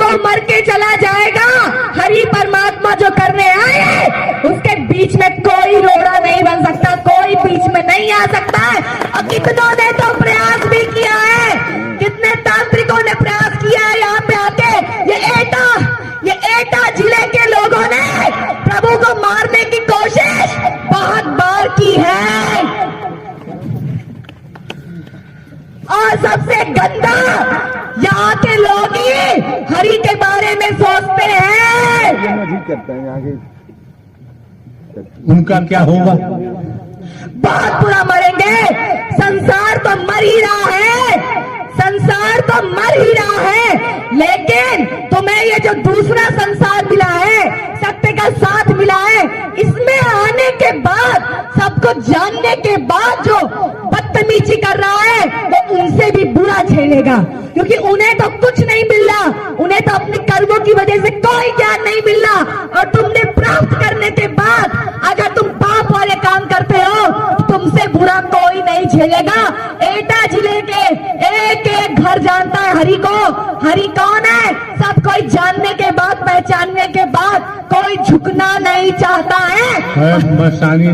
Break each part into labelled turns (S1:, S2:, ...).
S1: वो मर के चला जाएगा। हरि परमात्मा जो करने आए उसके बीच में कोई रोड़ा नहीं बन सकता, कोई बीच में नहीं आ सकता है। और कितनों ने तो प्रयास भी किया है, कितने तांत्रिकों ने प्रयास किया है यहाँ पे आके। ये एटा जिले के लोगों ने प्रभु को मारने की कोशिश बहुत बार की है। और सबसे गंदा यहाँ के लोग ही हरि के बारे में सोचते हैं।
S2: उनका क्या होगा?
S1: बहुत बुरा मरेंगे। संसार तो मर ही रहा है, संसार तो मर ही रहा है, लेकिन तुम्हें ये जो दूसरा संसार मिला है, सत्य का साथ मिला है, इसमें आने के बाद, सबको जानने के बाद जो बदतमीजी कर रहा है वो उनसे भी बुरा झेलेगा, क्योंकि उन्हें तो कुछ नहीं मिल रहा, उन्हें तो अपने कर्मों की वजह से कोई ज्ञान नहीं मिल रहा। और तुमने प्राप्त करने के बाद अगर तुम पाप वाले काम करते हो तुमसे बुरा कोई नहीं झेलेगा। एटा जिले के एक एक घर जानता है हरि को। हरि कौन है सब कोई जानने के बाद, पहचानने के बाद कोई झुकना नहीं चाहता है।
S2: मस्तानी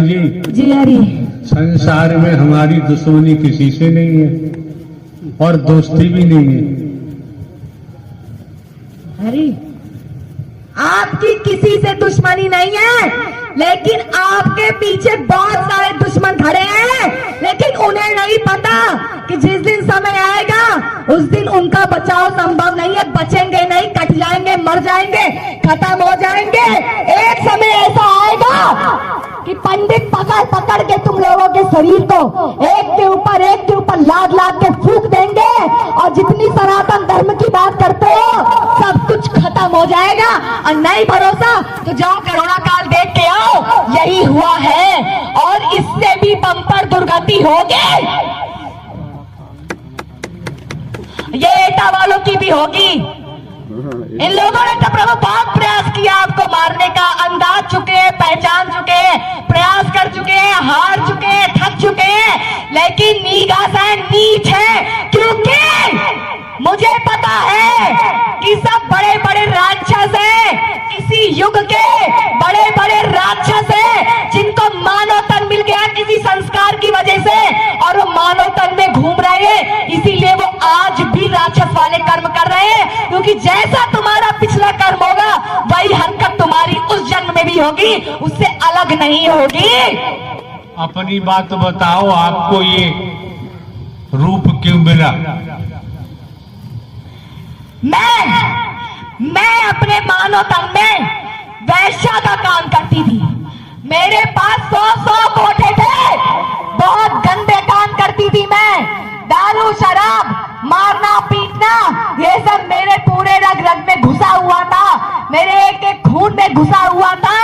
S1: जी हरि,
S2: संसार में हमारी दुश्मनी किसी से नहीं है और दोस्ती भी नहीं है।
S1: हरि, आपकी किसी से दुश्मनी नहीं है, लेकिन आपके पीछे बहुत सारे दुश्मन खड़े हैं, लेकिन उन्हें नहीं पता कि जिस दिन समय आएगा उस दिन उनका बचाव संभव नहीं है। बचेंगे नहीं, कट जाएंगे, मर जाएंगे, खत्म हो जाएंगे। एक समय ऐसा आएगा कि पंडित पकड़ पकड़ के तुम लोगों के शरीर को एक के ऊपर लाद लाद के फूंक देंगे, और जितनी सनातन धर्म की बात करते हो सब कुछ खत्म हो जाएगा। और नहीं भरोसा तो जाओ कोरोना काल देख के आओ, यही हुआ है और इससे भी बम्पर दुर्गति होगी। ये एटा वालों की भी होगी। इन लोगों ने तो प्रभु बहुत प्रयास किया आपको मारने का, अंदाज चुके हैं, पहचान चुके हैं, प्रयास कर चुके हैं, हार चुके हैं, थक चुके हैं, लेकिन नीगास है, नीच है, क्योंकि मुझे पता है कि सब बड़े बड़े राक्षस हैं, इसी युग के बड़े बड़े राक्षस हैं, जिनको मानव तन मिल गया किसी संस्कार की वजह से, और वो मानव तन में घूम रहे हैं, इसीलिए वो आज भी राक्षस वाले कर्म कर रहे हैं। क्योंकि जैसा तुम्हारा पिछला कर्म होगा वही हरकत तुम्हारी उस जन्म में भी होगी, उससे अलग नहीं होगी।
S2: अपनी बात बताओ, आपको ये रूप क्यों मिला?
S1: मैं अपने मानव तन में वैश्या का काम करती थी। मेरे पास 100 कोठे थे, बहुत गंदे काम करती थी मैं। दारू, शराब, मारना, पीटना, ये सब मेरे पूरे रग रग में घुसा हुआ था, मेरे एक एक खून में घुसा हुआ था।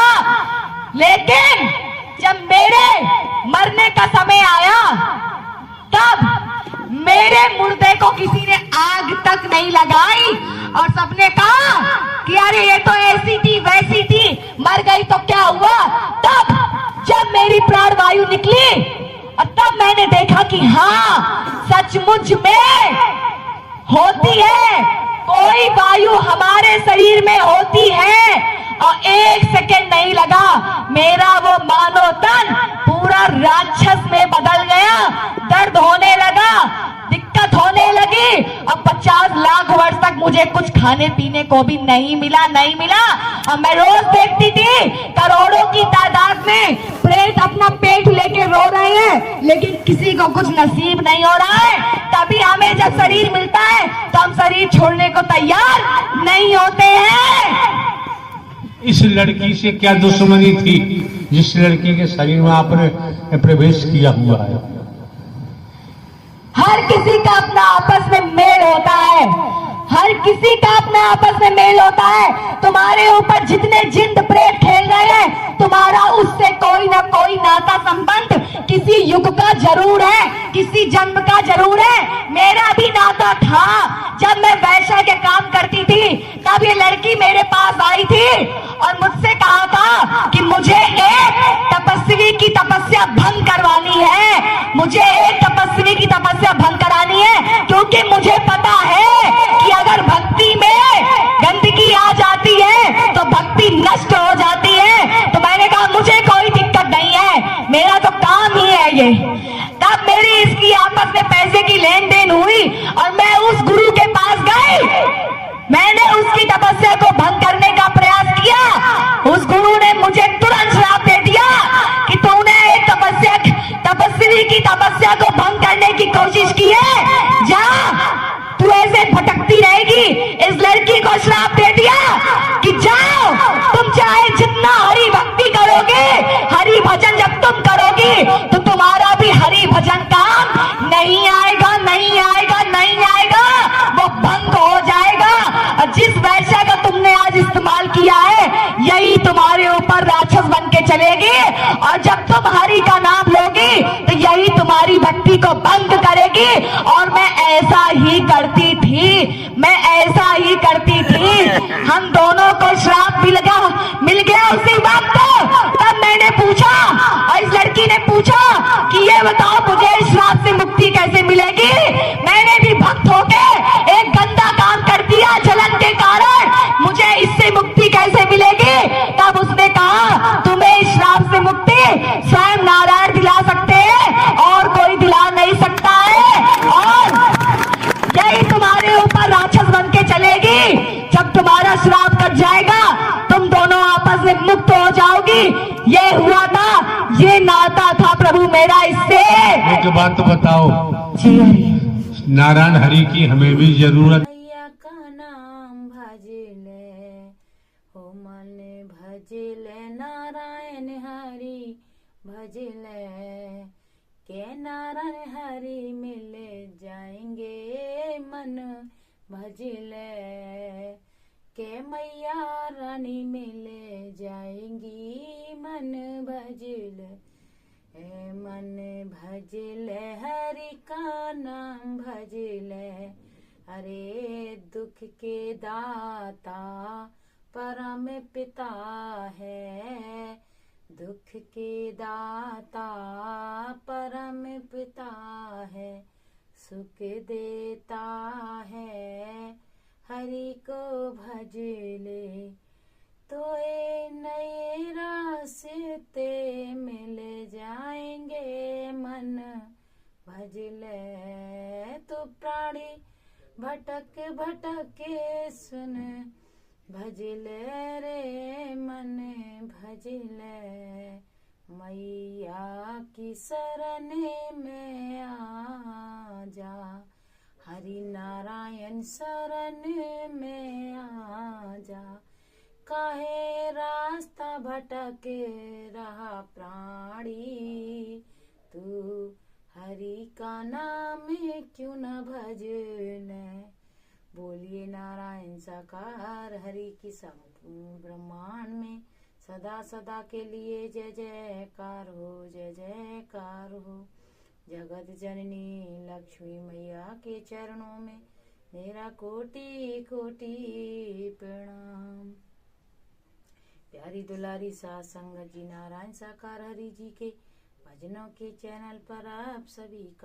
S1: लेकिन जब मेरे मरने का समय आया तब मेरे मुर्दे को किसी ने आग तक नहीं लगाई, और सबने कहा कि अरे ये तो ऐसी थी वैसी थी, मर गई तो क्या हुआ। तब जब मेरी प्राण वायु निकली और तब मैंने देखा कि हाँ, सचमुच में होती है, कोई वायु हमारे शरीर में होती है। और एक सेकंड नहीं लगा, मेरा वो मानव तन पूरा राक्षस में बदल गया। दर्द होने लगा, दिक्कत होने लगी, और 50 लाख वर्ष तक मुझे कुछ खाने पीने को भी नहीं मिला। और मैं रोज देखती थी करोड़ों की तादाद में प्रेत अपना पेट लेके रो रहे हैं, लेकिन किसी को कुछ नसीब नहीं हो रहा है। तभी हमें जब शरीर मिलता है तो हम शरीर छोड़ने को तैयार नहीं होते हैं।
S2: इस लड़की से क्या दुश्मनी थी जिस लड़की के शरीर में आपने प्रवेश किया हुआ है?
S1: हर किसी का अपना आपस में मेल होता है, हर किसी का अपना आपस में मेल होता है। तुम्हारे ऊपर जितने जिंद प्रेत खेल रहे हैं, तुम्हारा उससे कोई ना कोई नाता संबंध किसी युग का जरूर है, किसी जन्म का जरूर है। मेरा भी नाता था। जब मैं वैश्या के काम करती थी तब ये लड़की मेरे पास आई थी और मुझसे कहा था कि मुझे एक तपस्वी की तपस्या भंग करवानी है, मुझे एक तपस्वी की तपस्या भंग करानी है, क्योंकि मुझे पता है कि अगर भक्ति में गंदी मेरा तो काम ही है ये। तब मेरी इसकी आपस में पैसे की लेन देन हुई और मैं उस गुरु के पास गई। मैंने उसकी तपस्या को भंग करने का प्रयास किया। उस गुरु ने मुझे तुरंत श्राप दे दिया कि तूने एक तपस्वी की तपस्या को भंग करने की कोशिश की है, जा तू ऐसे भटकती रहेगी। इस लड़की को श्राप दे दिया कि जाओ, तुम चाहे जितना हरि भक्ति करोगे, हरि भजन जब तुम करोगी तो तुम्हारा भी हरि भजन काम नहीं आएगा, नहीं आएगा, नहीं आएगा, वो भंग हो जाएगा। और जिस वैश्या का तुमने आज इस्तेमाल किया है यही तुम्हारे ऊपर राक्षस बन के चलेगी और जब तुम हरि का नाम लोगी तो यही तुम्हारी भक्ति को भंग करेगी। और मैं ऐसा ही करती थी, मैं ऐसा ही करती थी। हम दोनों को श्राप मिल गया उसी वक्त। तब मैंने पूछा और इस लड़की ने पूछा कि ये बताओ मुझे इस श्राप से मुक्ति कैसे मिलेगी। मैंने भी भक्त होके एक गंदा काम कर दिया जलन के कारण, मुझे इससे मुक्ति कैसे मिलेगी। तब उसने कहा तुम्हें इस श्राप से मुक्ति स्वयं नारायण दिला सकते हैं और कोई दिला नहीं सकता है, और यही तुम्हारे ऊपर राक्षस बन के चलेगी। जब तुम्हारा श्राप कट जाएगा तुम दोनों आपस में मुक्त हो जाओगी। ये हुआ था, ये नाता था प्रभु मेरा इससे।
S2: एक बात तो बताओ,
S1: जी
S2: नारायण हरि की हमें भी जरूरत।
S3: मैया का नाम भजले हो मन भजले, नारायण हरि भजले के नारायण हरि मिले जाएंगे मन भजले के मैया रानी मिले जाएंगी मन भजले। मन भजले हरि का नाम भजले, अरे दुख के दाता परम पिता है, दुख के दाता परम पिता है, सुख देता है हरि को भजले तो ये नए रास्ते मिल जाएंगे मन भजले। तो प्राणी भटक भटक के सुन भजले रे मन भजले, मैया की शरण में आ जा, हरि नारायण शरण में आ जा। काहे रास्ता भटक रहा प्राणी, तू हरि का नाम क्यों न भजने। बोलिए नारायण साकार हरि की संपूर्ण ब्रह्मांड में सदा सदा के लिए जय जयकार हो, जय जयकार हो। जगत जननी लक्ष्मी मैया के चरणों में मेरा कोटि कोटि प्रणाम। प्यारी दुलारी साथ संगत जी, नारायण साकार हरि जी के भजनों के चैनल पर आप सभी का